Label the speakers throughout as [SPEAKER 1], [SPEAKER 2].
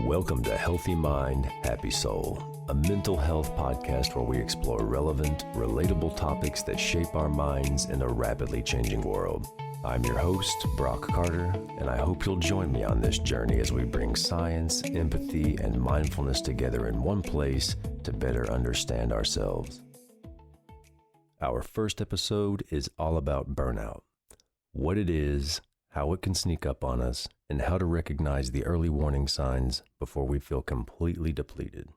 [SPEAKER 1] Welcome to Healthy Mind, Happy Soul, a mental health podcast where we explore relevant, relatable topics that shape our minds in a rapidly changing world. I'm your host, Brock Carter, and I hope you'll join me on this journey as we bring science, empathy, and mindfulness together in one place to better understand ourselves. Our first episode is all about burnout, what it is, how it can sneak up on us, and how to recognize the early warning signs before we feel completely depleted.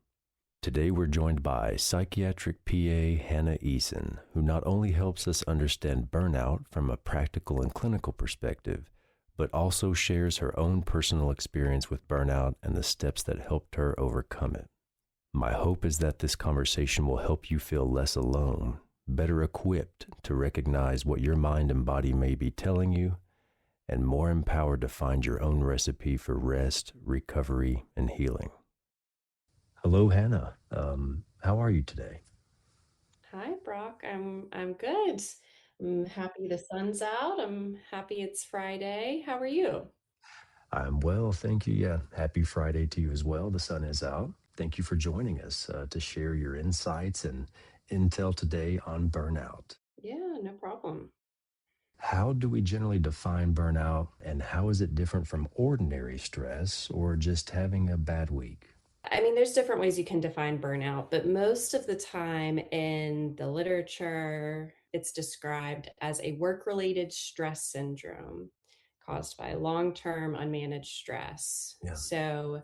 [SPEAKER 1] Today we're joined by psychiatric PA Hannah Eason, who not only helps us understand burnout from a practical and clinical perspective, but also shares her own personal experience with burnout and the steps that helped her overcome it. My hope is that this conversation will help you feel less alone, better equipped to recognize what your mind and body may be telling you, and more empowered to find your own recipe for rest, recovery, and healing. Hello, Hannah. How are you today?
[SPEAKER 2] Hi, Brock. I'm good. I'm happy the sun's out. I'm happy it's Friday. How are you?
[SPEAKER 1] I'm well, thank you. Yeah, happy Friday to you as well. The sun is out. Thank you for joining us to share your insights and intel today on burnout.
[SPEAKER 2] Yeah, no problem.
[SPEAKER 1] How do we generally define burnout, and how is it different from ordinary stress or just having a bad week?
[SPEAKER 2] I mean, there's different ways you can define burnout, but most of the time in the literature, it's described as a work-related stress syndrome caused by long-term unmanaged stress.
[SPEAKER 1] Yeah,
[SPEAKER 2] So,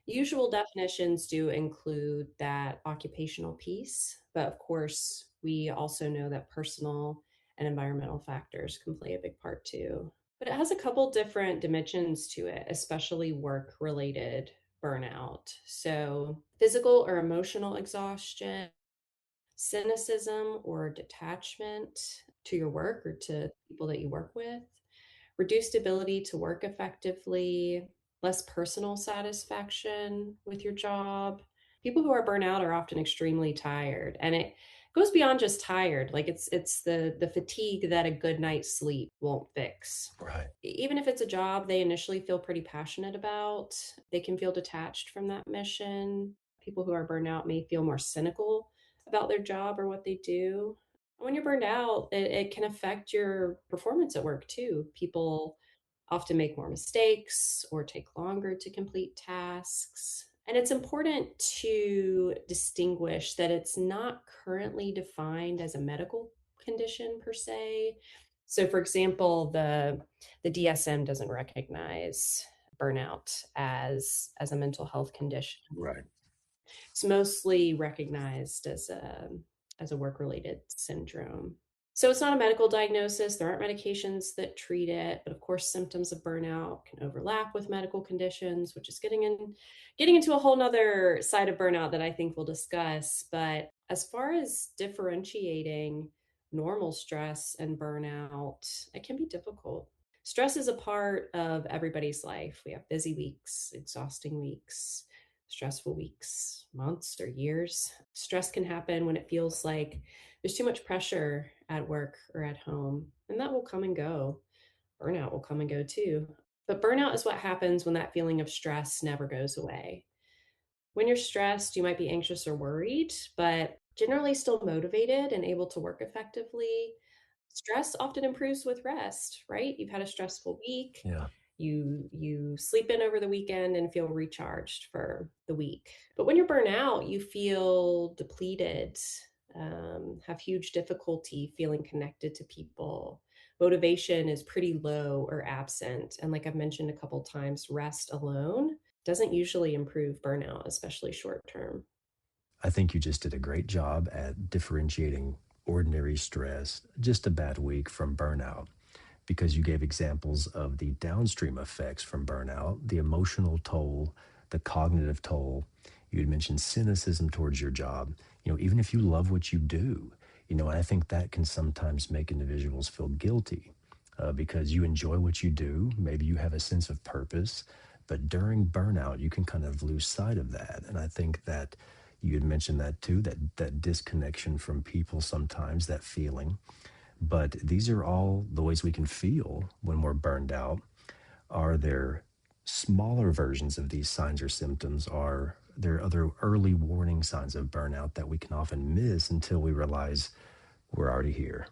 [SPEAKER 2] usual definitions do include that occupational piece, but of course, we also know that personal and environmental factors can play a big part too. But it has a couple different dimensions to it, especially work related burnout. So, physical or emotional exhaustion, cynicism or detachment to your work or to people that you work with, reduced ability to work effectively, less personal satisfaction with your job. People who are burnout are often extremely tired, and it goes beyond just tired. Like it's the fatigue that a good night's sleep won't fix.
[SPEAKER 1] right.
[SPEAKER 2] Even if it's a job they initially feel pretty passionate about, they can feel detached from that mission. People who are burned out may feel more cynical about their job or what they do. When you're burned out, it can affect your performance at work too. People often make more mistakes or take longer to complete tasks. And it's important to distinguish that it's not currently defined as a medical condition per se. So for example, the DSM doesn't recognize burnout as a mental health condition.
[SPEAKER 1] Right.
[SPEAKER 2] It's mostly recognized as a work-related syndrome. So it's not a medical diagnosis. There aren't medications that treat it, but of course, symptoms of burnout can overlap with medical conditions, which is getting into a whole nother side of burnout that I think we'll discuss. But as far as differentiating normal stress and burnout, it can be difficult. Stress is a part of everybody's life. We have busy weeks, exhausting weeks, stressful weeks, months, or years. Stress can happen when it feels like there's too much pressure at work or at home, and that will come and go. Burnout will come and go too. But burnout is what happens when that feeling of stress never goes away. When you're stressed, you might be anxious or worried, but generally still motivated and able to work effectively. Stress often improves with rest, right? You've had a stressful week.
[SPEAKER 1] Yeah.
[SPEAKER 2] You sleep in over the weekend and feel recharged for the week. But when you're burnt out, you feel depleted, have huge difficulty feeling connected to people. Motivation is pretty low or absent. And like I've mentioned a couple times, rest alone doesn't usually improve burnout, especially short term.
[SPEAKER 1] I think you just did a great job at differentiating ordinary stress, just a bad week, from burnout, because you gave examples of the downstream effects from burnout, the emotional toll, the cognitive toll. You had mentioned cynicism towards your job. Even if you love what you do, I think that can sometimes make individuals feel guilty because you enjoy what you do. Maybe you have a sense of purpose, but during burnout, you can kind of lose sight of that. And I think that you had mentioned that too, that disconnection from people sometimes, that feeling. But these are all the ways we can feel when we're burned out. Are there smaller versions of these signs or symptoms are there other early warning signs of burnout that we can often miss until we realize we're already here?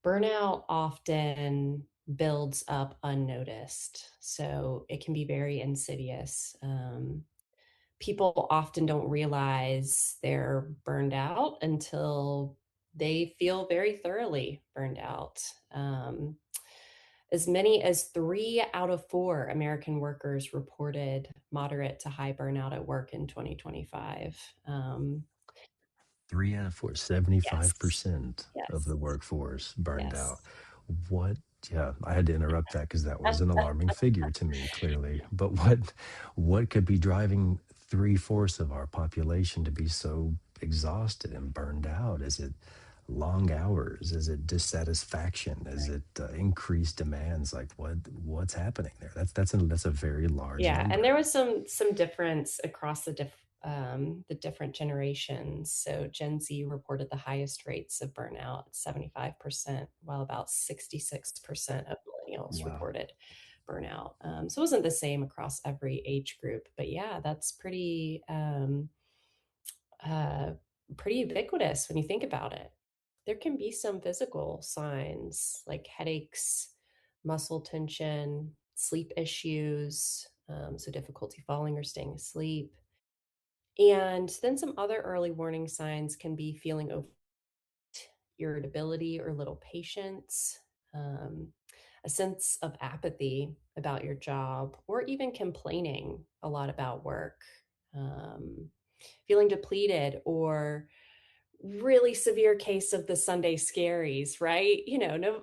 [SPEAKER 2] Burnout often builds up unnoticed, so it can be very insidious. People often don't realize they're burned out until they feel very thoroughly burned out. As many as 3 out of 4 American workers reported moderate to high burnout at work in 2025.
[SPEAKER 1] 3 out of 4,
[SPEAKER 2] Yes,
[SPEAKER 1] 75% of
[SPEAKER 2] yes,
[SPEAKER 1] the workforce burned out.
[SPEAKER 2] yes.
[SPEAKER 1] What, yeah, I had to interrupt that because that was an alarming figure to me, clearly. But what could be driving three-fourths of our population to be so exhausted and burned out? Is it long hours? Is it dissatisfaction? Is it increased demands? Like what's happening there? That's a very large
[SPEAKER 2] Yeah, and there
[SPEAKER 1] number.
[SPEAKER 2] was some difference across the different generations. So Gen Z reported the highest rates of burnout, 75%, while about 66% of millennials
[SPEAKER 1] Wow.
[SPEAKER 2] reported burnout. So it wasn't the same across every age group, but yeah, that's uh, pretty ubiquitous when you think about it. There can be some physical signs like headaches, muscle tension, sleep issues, so difficulty falling or staying asleep. And then some other early warning signs can be feeling irritability or little patience, um, a sense of apathy about your job, or even complaining a lot about work, um, feeling depleted, or really severe case of the Sunday scaries, right? No,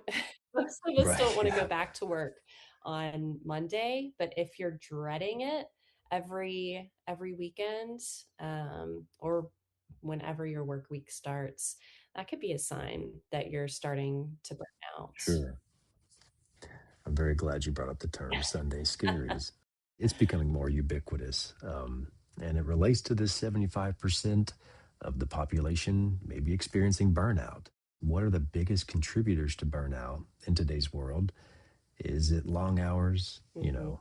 [SPEAKER 2] most of us
[SPEAKER 1] Right.
[SPEAKER 2] don't want to go
[SPEAKER 1] Yeah.
[SPEAKER 2] back to work on Monday, but if you're dreading it every weekend, or whenever your work week starts, that could be a sign that you're starting to burn out.
[SPEAKER 1] Sure. I'm very glad you brought up the term Sunday scaries. It's becoming more ubiquitous, and it relates to this 75% of the population maybe experiencing burnout. What are the biggest contributors to burnout in today's world? Is it long hours,
[SPEAKER 2] Mhm.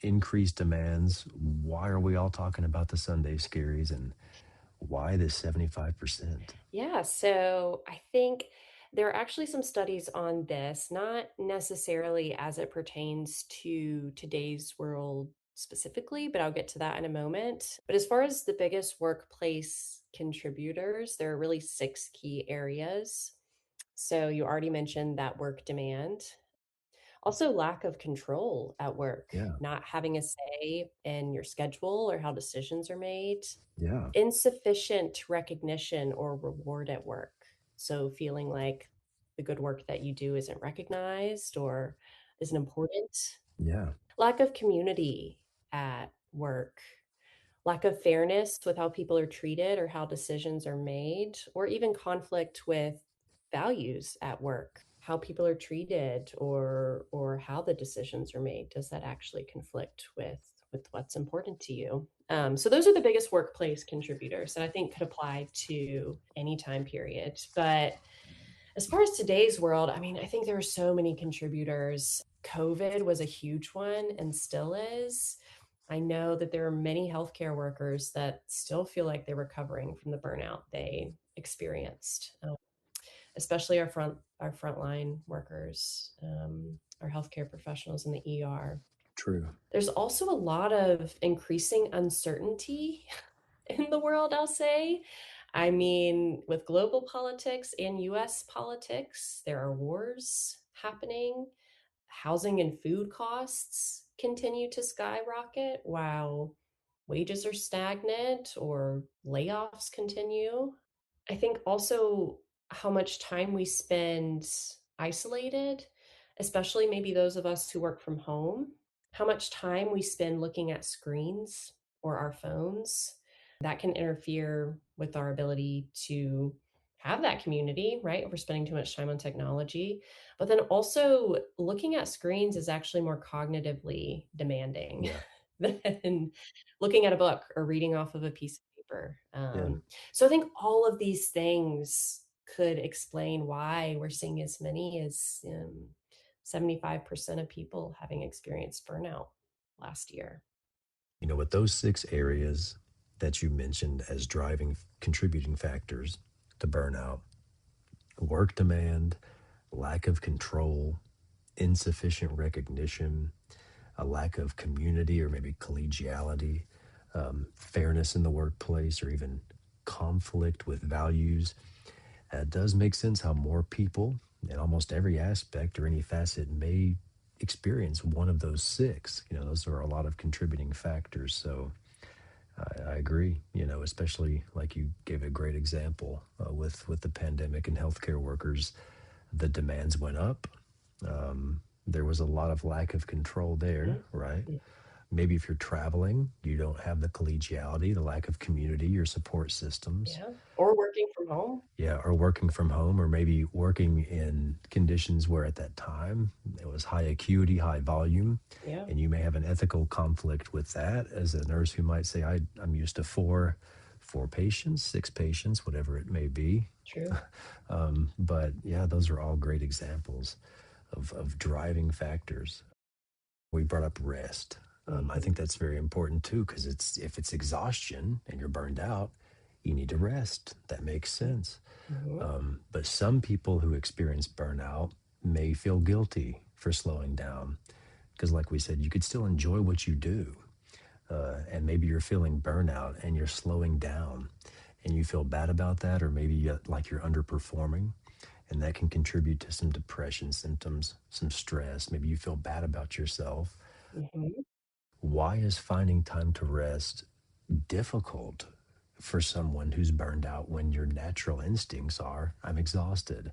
[SPEAKER 1] increased demands? Why are we all talking about the Sunday scaries and why this 75%?
[SPEAKER 2] Yeah, so I think there are actually some studies on this, not necessarily as it pertains to today's world specifically, but I'll get to that in a moment. But as far as the biggest workplace contributors, there are really 6 key areas. So you already mentioned that work demand, also lack of control at work,
[SPEAKER 1] Yeah.
[SPEAKER 2] not having a say in your schedule or how decisions are made,
[SPEAKER 1] Yeah.
[SPEAKER 2] insufficient recognition or reward at work. So feeling like the good work that you do isn't recognized or isn't important.
[SPEAKER 1] Yeah.
[SPEAKER 2] Lack of community at work. Lack of fairness with how people are treated or how decisions are made, or even conflict with values at work, how people are treated or how the decisions are made. Does that actually conflict with what's important to you? So those are the biggest workplace contributors that I think could apply to any time period. But as far as today's world, I mean, I think there are so many contributors. COVID was a huge one and still is. I know that there are many healthcare workers that still feel like they're recovering from the burnout they experienced, especially our frontline workers, our healthcare professionals in the ER.
[SPEAKER 1] True.
[SPEAKER 2] There's also a lot of increasing uncertainty in the world, I'll say. I mean, with global politics and US politics, there are wars happening. Housing and food costs continue to skyrocket while wages are stagnant or layoffs continue. I think also how much time we spend isolated, especially maybe those of us who work from home, how much time we spend looking at screens or our phones, that can interfere with our ability to have that community, right? If we're spending too much time on technology. But then also looking at screens is actually more cognitively demanding
[SPEAKER 1] Yeah.
[SPEAKER 2] than looking at a book or reading off of a piece of paper.
[SPEAKER 1] Yeah.
[SPEAKER 2] So I think all of these things could explain why we're seeing as many as 75% of people having experienced burnout. last year.
[SPEAKER 1] With those 6 areas that you mentioned as contributing factors to burnout, work demand, lack of control, insufficient recognition, a lack of community or maybe collegiality, fairness in the workplace, or even conflict with values. It does make sense how more people in almost every aspect or any facet may experience one of those 6. Those are a lot of contributing factors. So I agree. Especially like you gave a great example with the pandemic and healthcare workers, the demands went up. There was a lot of lack of control there, right?
[SPEAKER 2] Mhm.
[SPEAKER 1] Maybe if you're traveling, you don't have the collegiality, the lack of community or support systems.
[SPEAKER 2] Yeah. Or working from home.
[SPEAKER 1] Yeah, or working from home, or maybe working in conditions where at that time it was high acuity, high volume,
[SPEAKER 2] Yeah.
[SPEAKER 1] and you may have an ethical conflict with that as a nurse who might say, I'm used to four patients, 6 patients, whatever it may be.
[SPEAKER 2] True.
[SPEAKER 1] But yeah, those are all great examples of driving factors. We brought up rest. I
[SPEAKER 2] Mhm.
[SPEAKER 1] think that's very important too, because if it's exhaustion and you're burned out, you need to rest. That makes sense.
[SPEAKER 2] Mhm.
[SPEAKER 1] But some people who experience burnout may feel guilty for slowing down, because, like we said, you could still enjoy what you do. And maybe you're feeling burnout and you're slowing down and you feel bad about that, or maybe like you're underperforming. And that can contribute to some depression symptoms, some stress. Maybe you feel bad about yourself.
[SPEAKER 2] Mhm.
[SPEAKER 1] Why is finding time to rest difficult for someone who's burned out when your natural instincts are, I'm exhausted,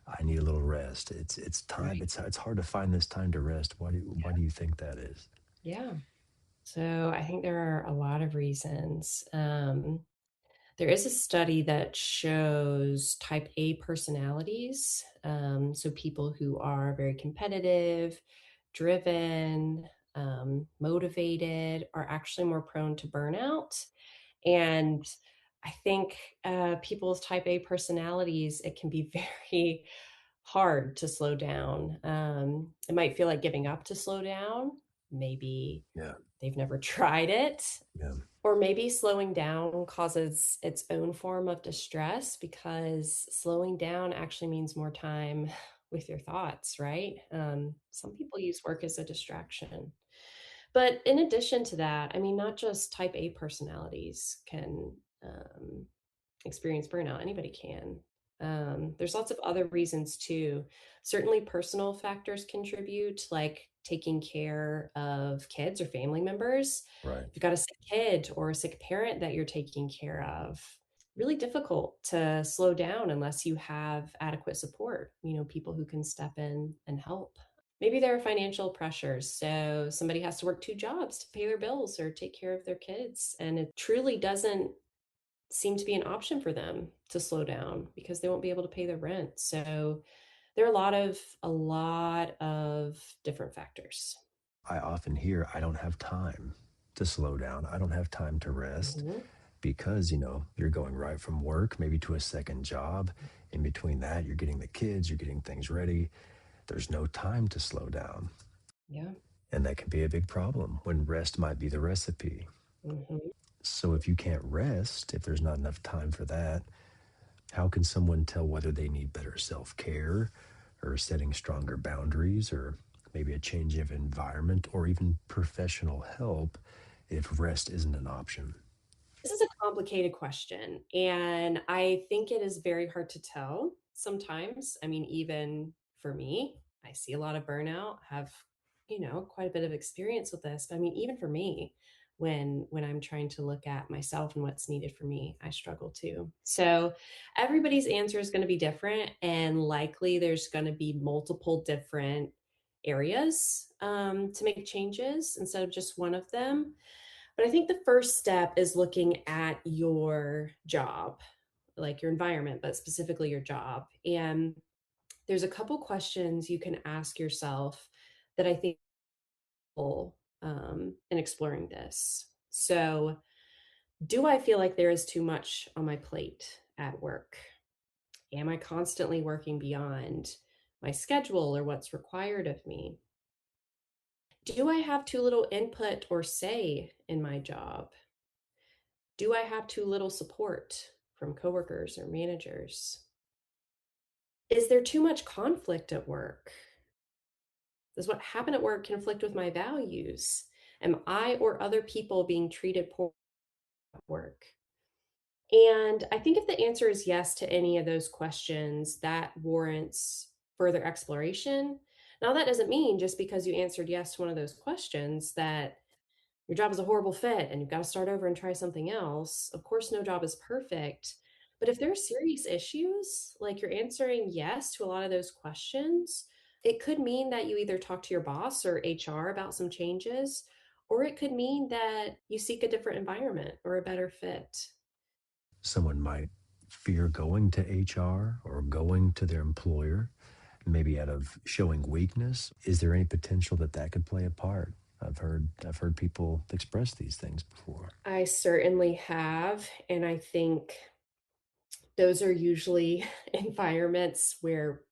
[SPEAKER 1] I need a little rest? It's time.
[SPEAKER 2] Right.
[SPEAKER 1] It's hard to find this time to rest. Why do you think that is?
[SPEAKER 2] Yeah. So I think there are a lot of reasons. There is a study that shows type A personalities. So people who are very competitive, driven, motivated are actually more prone to burnout. And I think people with type A personalities, it can be very hard to slow down. It might feel like giving up to slow down. Maybe
[SPEAKER 1] Yeah,
[SPEAKER 2] they've never tried it.
[SPEAKER 1] yeah,
[SPEAKER 2] Or maybe slowing down causes its own form of distress because slowing down actually means more time with your thoughts, right? Some people use work as a distraction. But in addition to that, I mean, not just type A personalities can experience burnout, anybody can. There's lots of other reasons too. Certainly, personal factors contribute, like taking care of kids or family members.
[SPEAKER 1] right.
[SPEAKER 2] If you've got a sick kid or a sick parent that you're taking care of, really difficult to slow down unless you have adequate support, people who can step in and help. Maybe there are financial pressures. So somebody has to work 2 jobs to pay their bills or take care of their kids. And it truly doesn't seem to be an option for them to slow down because they won't be able to pay their rent. So there are a lot of different factors.
[SPEAKER 1] I often hear I don't have time to slow down. I don't have time to rest
[SPEAKER 2] Mhm.
[SPEAKER 1] because, you're going right from work, maybe to a second job. In between that, you're getting the kids, you're getting things ready. There's no time to slow down.
[SPEAKER 2] Yeah.
[SPEAKER 1] And that can be a big problem when rest might be the recipe.
[SPEAKER 2] Mhm.
[SPEAKER 1] So if you can't rest, if there's not enough time for that, how can someone tell whether they need better self care or setting stronger boundaries or maybe a change of environment or even professional help if rest isn't an option?
[SPEAKER 2] This is a complicated question, and I think it is very hard to tell sometimes. I mean, even for me, I see a lot of burnout, have, quite a bit of experience with this. But I mean, even for me, when I'm trying to look at myself and what's needed for me, I struggle too. So everybody's answer is going to be different, and likely there's going to be multiple different areas to make changes instead of just one of them. But I think the first step is looking at your job, like your environment, but specifically your job. And there's a couple questions you can ask yourself that I think will in exploring this. So, do I feel like there is too much on my plate at work? Am I constantly working beyond my schedule or what's required of me? Do I have too little input or say in my job? Do I have too little support from coworkers or managers? Is there too much conflict at work? Does what happened at work conflict with my values? Am I or other people being treated poor at work? And I think if the answer is yes to any of those questions, that warrants further exploration. Now, that doesn't mean just because you answered yes to one of those questions that your job is a horrible fit and you've got to start over and try something else. Of course, no job is perfect. But if there are serious issues, like you're answering yes to a lot of those questions, it could mean that you either talk to your boss or HR about some changes, or it could mean that you seek a different environment or a better fit.
[SPEAKER 1] Someone might fear going to HR or going to their employer, maybe out of showing weakness. Is there any potential that that could play a part? I've heard people express these things before.
[SPEAKER 2] I certainly have. And I think those are usually environments where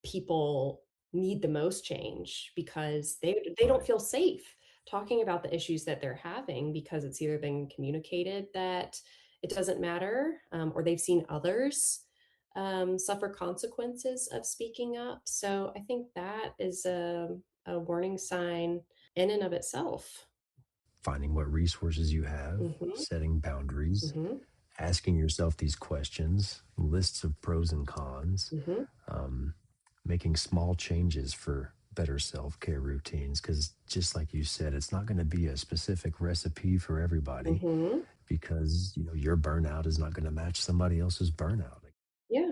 [SPEAKER 2] people need the most change because they don't
[SPEAKER 1] Right.
[SPEAKER 2] feel safe talking about the issues that they're having because it's either been communicated that it doesn't matter, or they've seen others suffer consequences of speaking up. So I think that is a warning sign in and of itself.
[SPEAKER 1] Finding what resources you have,
[SPEAKER 2] Hmm.
[SPEAKER 1] setting boundaries,
[SPEAKER 2] Hmm.
[SPEAKER 1] asking yourself these questions, lists of pros and cons,
[SPEAKER 2] Hmm.
[SPEAKER 1] um, making small changes for better self-care routines. Because just like you said, it's not going to be a specific recipe for everybody,
[SPEAKER 2] Hmm.
[SPEAKER 1] because your burnout is not going to match somebody else's burnout.
[SPEAKER 2] Yeah.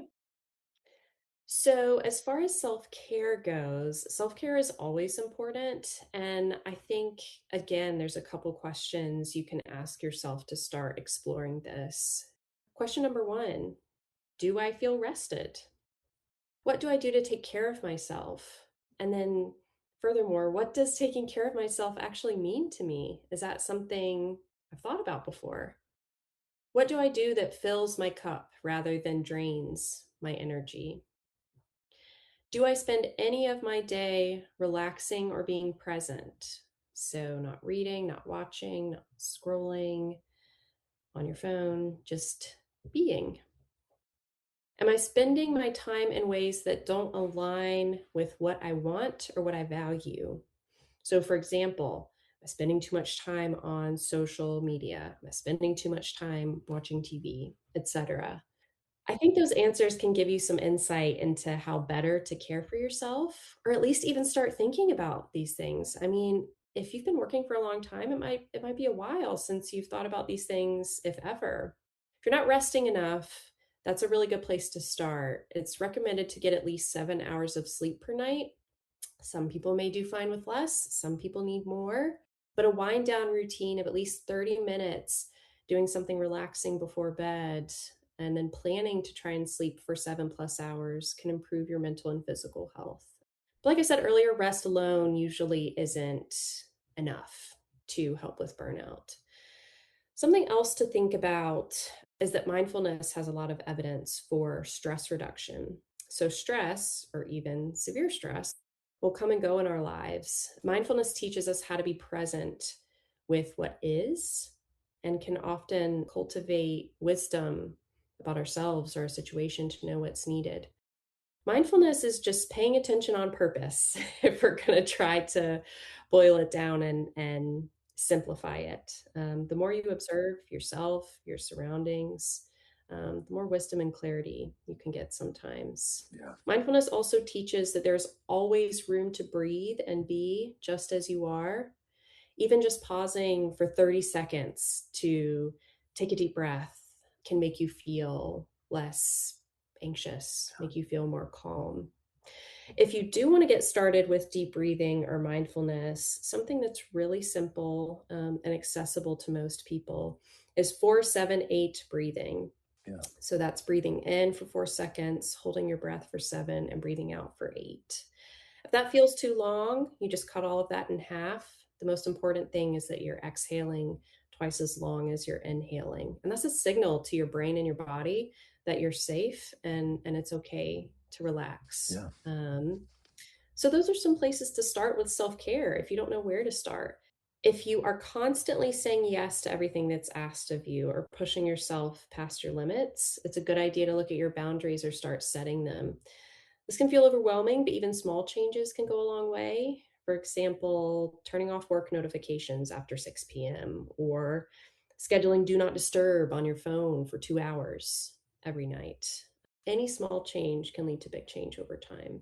[SPEAKER 2] So, as far as self care goes, self care is always important. And I think, again, there's a couple questions you can ask yourself to start exploring this. Question number one: do I feel rested? What do I do to take care of myself? And then, furthermore, what does taking care of myself actually mean to me? Is that something I've thought about before? What do I do that fills my cup rather than drains my energy? Do I spend any of my day relaxing or being present? So, not reading, not watching, not scrolling on your phone, just being. Am I spending my time in ways that don't align with what I want or what I value? So, for example, am I spending too much time on social media? Am I spending too much time watching TV, etc.? I think those answers can give you some insight into how better to care for yourself, or at least even start thinking about these things. I mean, if you've been working for a long time, it might be a while since you've thought about these things, if ever. If you're not resting enough, that's a really good place to start. It's recommended to get at least 7 hours of sleep per night. Some people may do fine with less, some people need more, but a wind down routine of at least 30 minutes doing something relaxing before bed and then planning to try and sleep for 7+ hours can improve your mental and physical health. But like I said earlier, rest alone usually isn't enough to help with burnout. Something else to think about is that mindfulness has a lot of evidence for stress reduction. So, stress, or even severe stress, will come and go in our lives. Mindfulness teaches us how to be present with what is and can often cultivate wisdom about ourselves or a situation to know what's needed. Mindfulness is just paying attention on purpose if we're going to try to boil it down and simplify it. The more you observe yourself, your surroundings, the more wisdom and clarity you can get sometimes.
[SPEAKER 1] Yeah.
[SPEAKER 2] Mindfulness also teaches that there's always room to breathe and be just as you are. Even just pausing for 30 seconds to take a deep breath can make you feel less anxious, make you feel more calm. If you do want to get started with deep breathing or mindfulness, something that's really simple and accessible to most people is 4-7-8 breathing.
[SPEAKER 1] Yeah.
[SPEAKER 2] So that's breathing in for 4 seconds, holding your breath for 7, and breathing out for 8. If that feels too long, you just cut all of that in half. The most important thing is that you're exhaling twice as long as you're inhaling. And that's a signal to your brain and your body that you're safe and it's okay to relax.
[SPEAKER 1] Yeah.
[SPEAKER 2] So those are some places to start with self-care if you don't know where to start. If you are constantly saying yes to everything that's asked of you or pushing yourself past your limits, it's a good idea to look at your boundaries or start setting them. This can feel overwhelming, but even small changes can go a long way. For example, turning off work notifications after 6 p.m. or scheduling do not disturb on your phone for 2 hours every night. Any small change can lead to big change over time.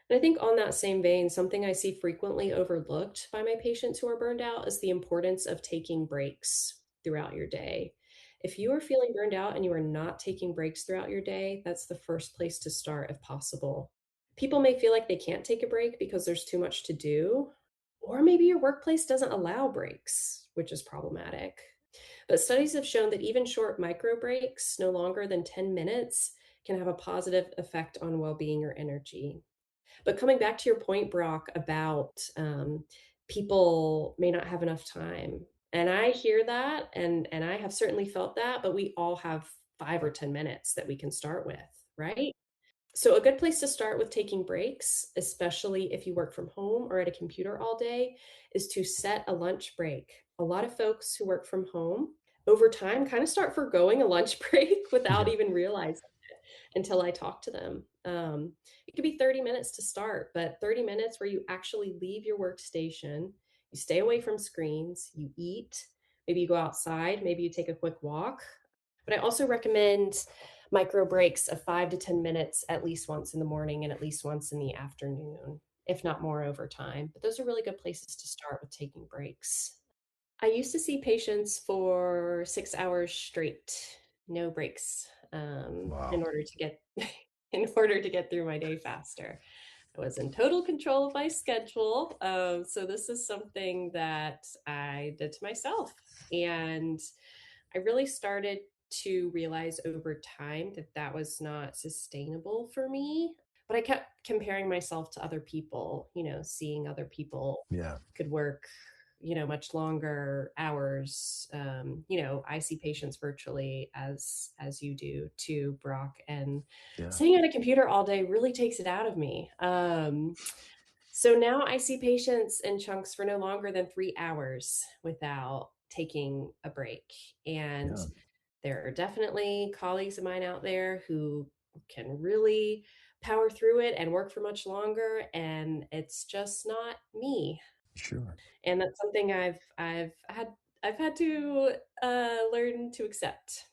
[SPEAKER 2] And I think on that same vein, something I see frequently overlooked by my patients who are burned out is the importance of taking breaks throughout your day. If you are feeling burned out and you are not taking breaks throughout your day, that's the first place to start if possible. People may feel like they can't take a break because there's too much to do, or maybe your workplace doesn't allow breaks, which is problematic. But studies have shown that even short micro breaks, no longer than 10 minutes, can have a positive effect on well being or energy. But coming back to your point, Brock, about people may not have enough time, and I hear that, and I have certainly felt that. But we all have 5 or 10 minutes that we can start with, right? So a good place to start with taking breaks, especially if you work from home or at a computer all day, is to set a lunch break. A lot of folks who work from home over time kind of start forgoing a lunch break without
[SPEAKER 1] Yeah,
[SPEAKER 2] even realizing until I talk to them. It could be 30 minutes to start, but 30 minutes where you actually leave your workstation, you stay away from screens, you eat, maybe you go outside, maybe you take a quick walk. But I also recommend micro breaks of 5 to 10 minutes at least once in the morning and at least once in the afternoon, if not more over time. But those are really good places to start with taking breaks. I used to see patients for 6 hours straight, no breaks, in
[SPEAKER 1] wow.
[SPEAKER 2] order to get in order to get through my day faster. I was in total control of my schedule, so this is something that I did to myself, and I really started to realize over time that that was not sustainable for me. But I kept comparing myself to other people, seeing other people
[SPEAKER 1] Yeah,
[SPEAKER 2] could work, much longer hours. I see patients virtually as you do too, Brock, and
[SPEAKER 1] yeah,
[SPEAKER 2] sitting at a computer all day really takes it out of me. So now I see patients in chunks for no longer than 3 hours without taking a break. And
[SPEAKER 1] yeah,
[SPEAKER 2] there are definitely colleagues of mine out there who can really power through it and work for much longer. And it's just not me.
[SPEAKER 1] sure.
[SPEAKER 2] And that's something I've had to learn to accept.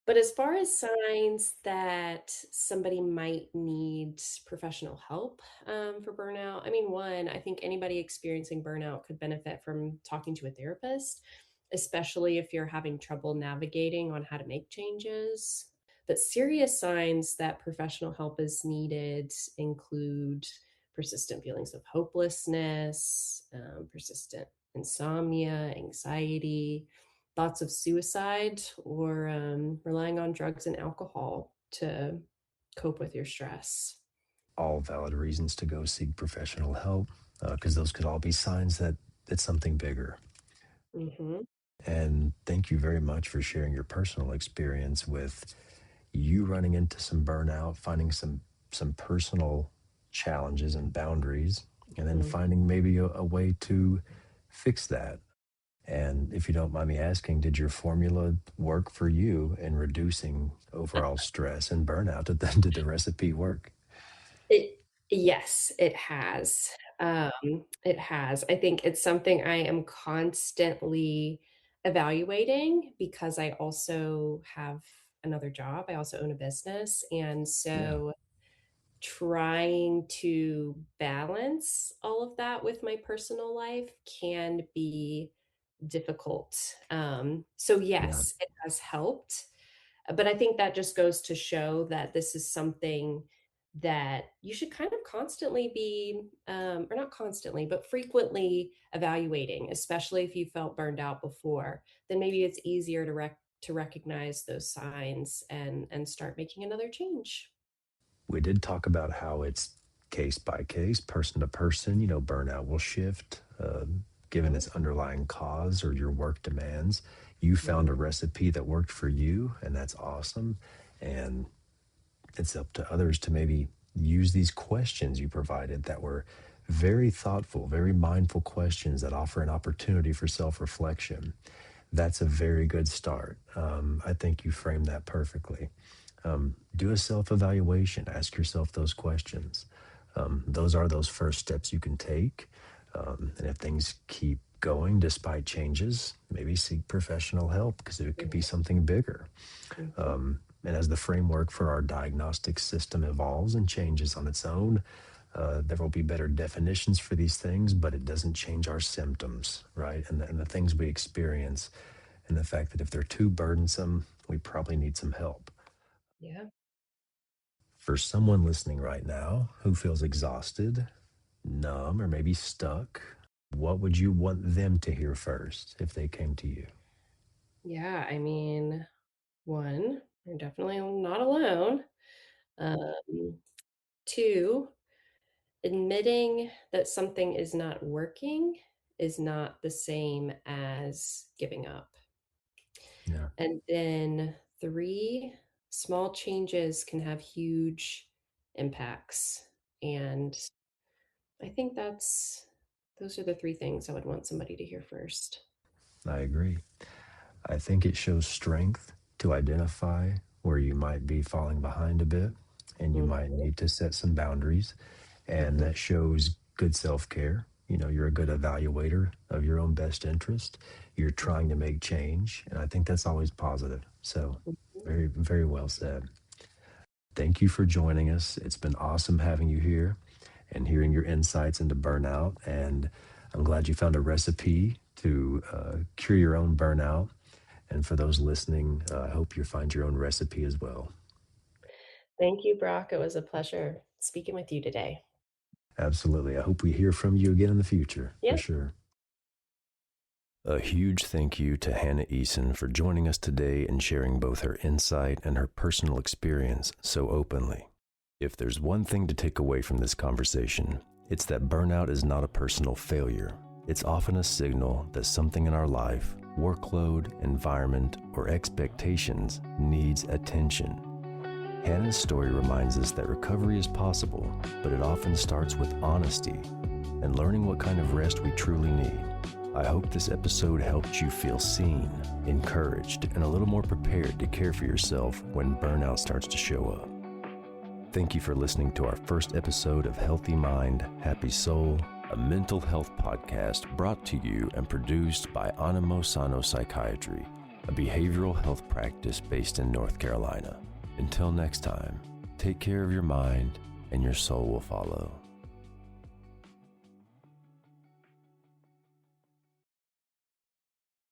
[SPEAKER 2] But as far as signs that somebody might need professional help for burnout, I mean, one, I think anybody experiencing burnout could benefit from talking to a therapist, especially if you're having trouble navigating on how to make changes. But serious signs that professional help is needed include persistent feelings of hopelessness, persistent insomnia, anxiety, thoughts of suicide, or relying on drugs and alcohol to cope with your stress.
[SPEAKER 1] All valid reasons to go seek professional help, because those could all be signs that it's something bigger.
[SPEAKER 2] Hmm.
[SPEAKER 1] And thank you very much for sharing your personal experience with you running into some burnout, finding some personal challenges and boundaries, and then
[SPEAKER 2] Hmm.
[SPEAKER 1] finding maybe a way to fix that. And if you don't mind me asking, did your formula work for you in reducing overall stress and burnout? Did the recipe work?
[SPEAKER 2] It Yes, it has. It has. I think it's something I am constantly evaluating because I also have another job. I also own a business, and
[SPEAKER 1] Yeah,
[SPEAKER 2] so trying to balance all of that with my personal life can be difficult. So
[SPEAKER 1] yeah,
[SPEAKER 2] yes, it has helped, but I think that just goes to show that this is something that you should kind of constantly be, or not constantly, but frequently evaluating, especially if you felt burned out before. Then maybe it's easier to recognize those signs and start making another change.
[SPEAKER 1] we did talk about how it's case by case, person to person. Burnout will shift given
[SPEAKER 2] Mhm.
[SPEAKER 1] its underlying cause or your work demands. You found a
[SPEAKER 2] Mhm.
[SPEAKER 1] recipe that worked for you, and that's awesome. And it's up to others to maybe use these questions you provided that were very thoughtful, very mindful questions that offer an opportunity for self-reflection. That's a very good start. I think you framed that perfectly. Do a self-evaluation. Ask yourself those questions. Those are those first steps you can take. And if things keep going despite changes, maybe seek professional help because it could be something bigger.
[SPEAKER 2] Mhm.
[SPEAKER 1] And as the framework for our diagnostic system evolves and changes on its own, there will be better definitions for these things, but it doesn't change our symptoms, right? And the things we experience, and the fact that if they're too burdensome, we probably need some help.
[SPEAKER 2] Yeah.
[SPEAKER 1] For someone listening right now who feels exhausted, numb, or maybe stuck, what would you want them to hear first if they came to you?
[SPEAKER 2] Yeah. I mean, one, you're definitely not alone. Um, two, admitting that something is not working is not the same as giving up.
[SPEAKER 1] Yeah,
[SPEAKER 2] And then three, small changes can have huge impacts. And I think those are the three things I would want somebody to hear first.
[SPEAKER 1] I agree. I think it shows strength to identify where you might be falling behind a bit and you
[SPEAKER 2] Mhm,
[SPEAKER 1] might need to set some boundaries. And
[SPEAKER 2] mhm,
[SPEAKER 1] that shows good self care. You're a good evaluator of your own best interest. You're trying to make change. And I think that's always positive. So,
[SPEAKER 2] mhm.
[SPEAKER 1] very, very well said. Thank you for joining us. It's been awesome having you here and hearing your insights into burnout. And I'm glad you found a recipe to cure your own burnout. And for those listening, I hope you find your own recipe as well.
[SPEAKER 2] Thank you, Brock. It was a pleasure speaking with you today.
[SPEAKER 1] Absolutely. I hope we hear from you again in the future, for
[SPEAKER 2] Yeah.
[SPEAKER 1] sure. A huge thank you to Hannah Eason for joining us today and sharing both her insight and her personal experience so openly. If there's one thing to take away from this conversation, it's that burnout is not a personal failure. It's often a signal that something in our life, workload, environment, or expectations needs attention. Hannah's story reminds us that recovery is possible, but it often starts with honesty and learning what kind of rest we truly need. I hope this episode helped you feel seen, encouraged, and a little more prepared to care for yourself when burnout starts to show up. Thank you for listening to our first episode of Healthy Mind, Happy Soul, a mental health podcast brought to you and produced by Animo Sano Psychiatry, a behavioral health practice based in North Carolina. Until next time, take care of your mind and your soul will follow.